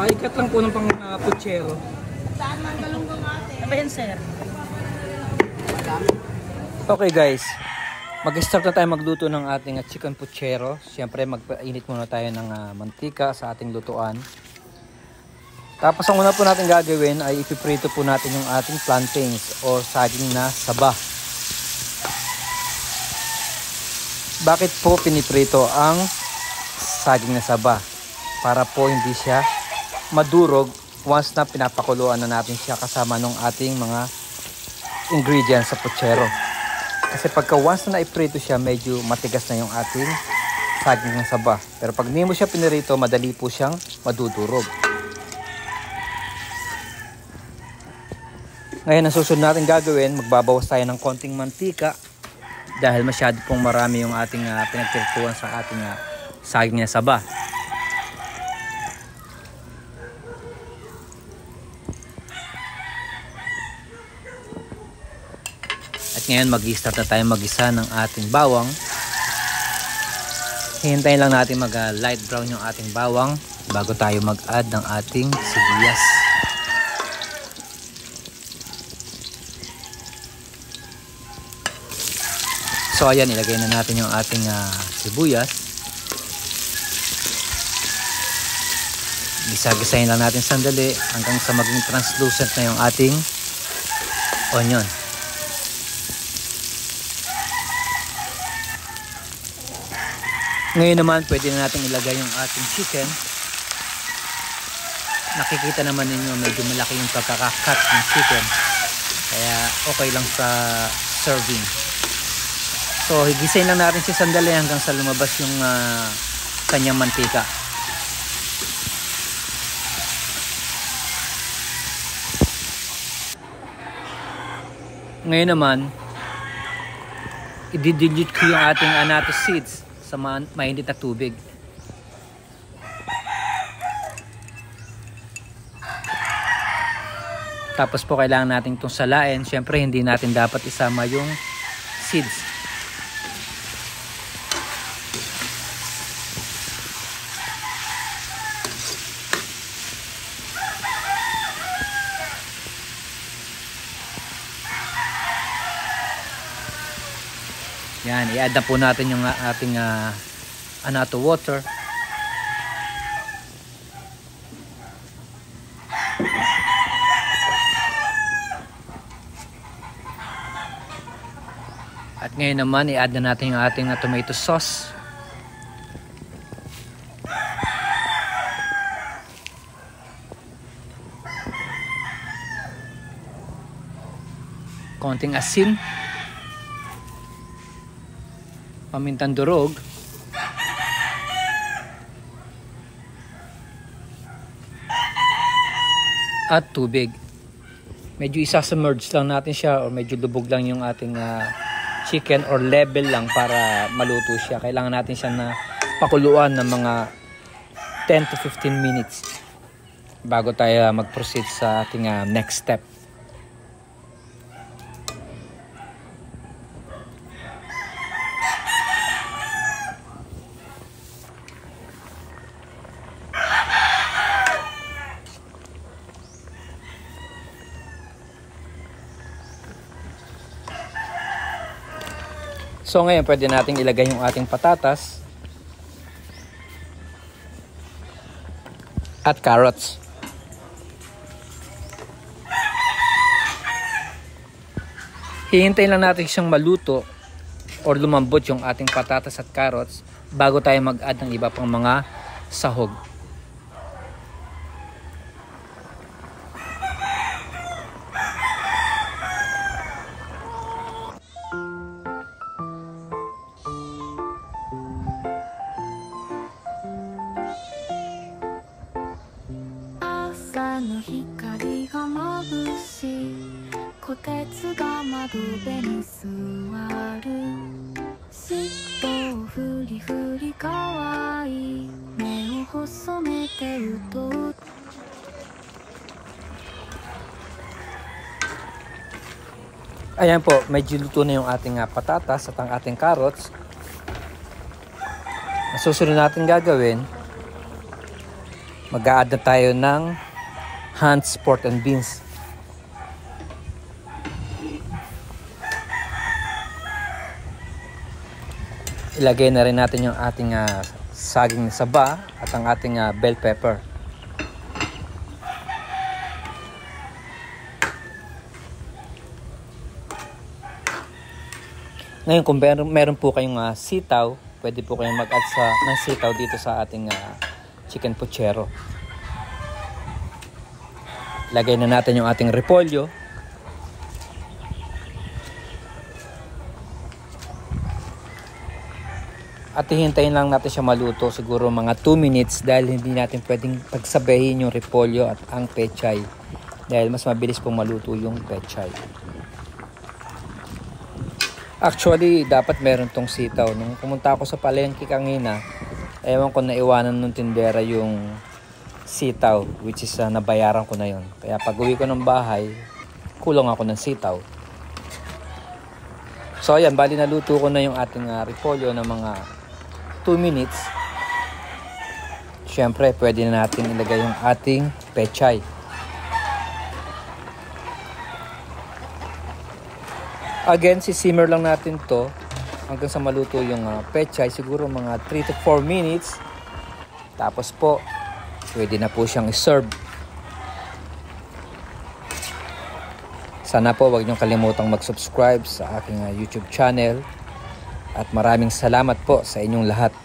Paikat lang po ng pang putsero. Saan man galunggong ate? Ano yan, sir? Okay guys, mag-start na tayo magluto ng ating chicken puchero. Siyempre magpainit muna tayo ng mantika sa ating lutuan. Tapos ang una po natin gagawin ay ipiprito po natin yung ating plantains or saging na saba. Bakit po piniprito ang saging na saba? Para po hindi siya madurog once na pinapakuluan na natin siya kasama ng ating mga ingredients sa puchero. Kasi pagka once na naiprito siya, medyo matigas na yung ating saging ng saba. Pero pag hindi mo siya pinirito, madali po siyang madudurog. Ngayon, ang susunod natin gagawin, magbabawas tayo ng konting mantika dahil masyado pong marami yung ating pinagpirituan sa ating saging na saba. Ngayon mag-i-start na tayo mag-isa ng ating bawang. Hihintayin lang natin mag-light brown yung ating bawang bago tayo mag-add ng ating sibuyas. So ayan, ilagay na natin yung ating sibuyas. Gisa-gisahin lang natin sandali hanggang sa maging translucent na yung ating onion. Ngayon naman, pwede na natin ilagay yung ating chicken. Nakikita naman ninyo, medyo malaki yung pagkakakat ng chicken. Kaya okay lang sa serving. So, higisayin lang natin si sandali hanggang sa lumabas yung kanyang mantika. Ngayon naman, i-dilute ko yung ating annatto seeds sa mainit na tubig. Tapos po kailangan natin itong salain. Siyempre hindi natin dapat isama yung seeds. Yan, i-add na po natin yung ating annatto water. At ngayon naman, i-add na natin yung ating tomato sauce. Konting asin. Pamintang durog. At tubig. Medyo isa-submerge lang natin siya o medyo lubog lang yung ating chicken or level lang para maluto siya. Kailangan natin siya na pakuluan ng mga 10 to 15 minutes bago tayo mag-proceed sa ating next step. So ngayon pwede nating ilagay yung ating patatas at carrots. Hihintayin lang natin siyang maluto or lumambot yung ating patatas at carrots bago tayo mag-add ng iba pang mga sahog. Ayan po, medyo luto na yung ating patatas at ang ating carrots. Ang susunod natin gagawin, mag-a-add na tayo ng Hans Pork and Beans. Ilagay na rin natin yung ating saging na saba at ang ating bell pepper. Ngayon kung meron po kayong sitaw, pwede po kayong mag-add ng sitaw dito sa ating chicken puchero. Lagay na natin yung ating repolyo. At hihintayin lang natin siya maluto siguro mga 2 minutes dahil hindi natin pwedeng pagsabayin yung repolyo at ang pechay dahil mas mabilis pong maluto yung pechay. Actually, dapat meron tong sitaw. Nung pumunta ako sa palengke kanina, ewan ko naiwanan nung tindera yung sitaw, which is nabayaran ko na yon. Kaya pag uwi ko ng bahay, kulang ako ng sitaw. So ayan, bali naluto ko na yung ating repolyo ng mga 2 minutes. Siyempre, pwede na natin ilagay yung ating pechay. Again, sisimmer lang natin to hanggang sa maluto yung pechay. Siguro mga 3 to 4 minutes. Tapos po, pwede na po siyang i-serve. Sana po wag niyong kalimutang mag-subscribe sa aking YouTube channel. At maraming salamat po sa inyong lahat.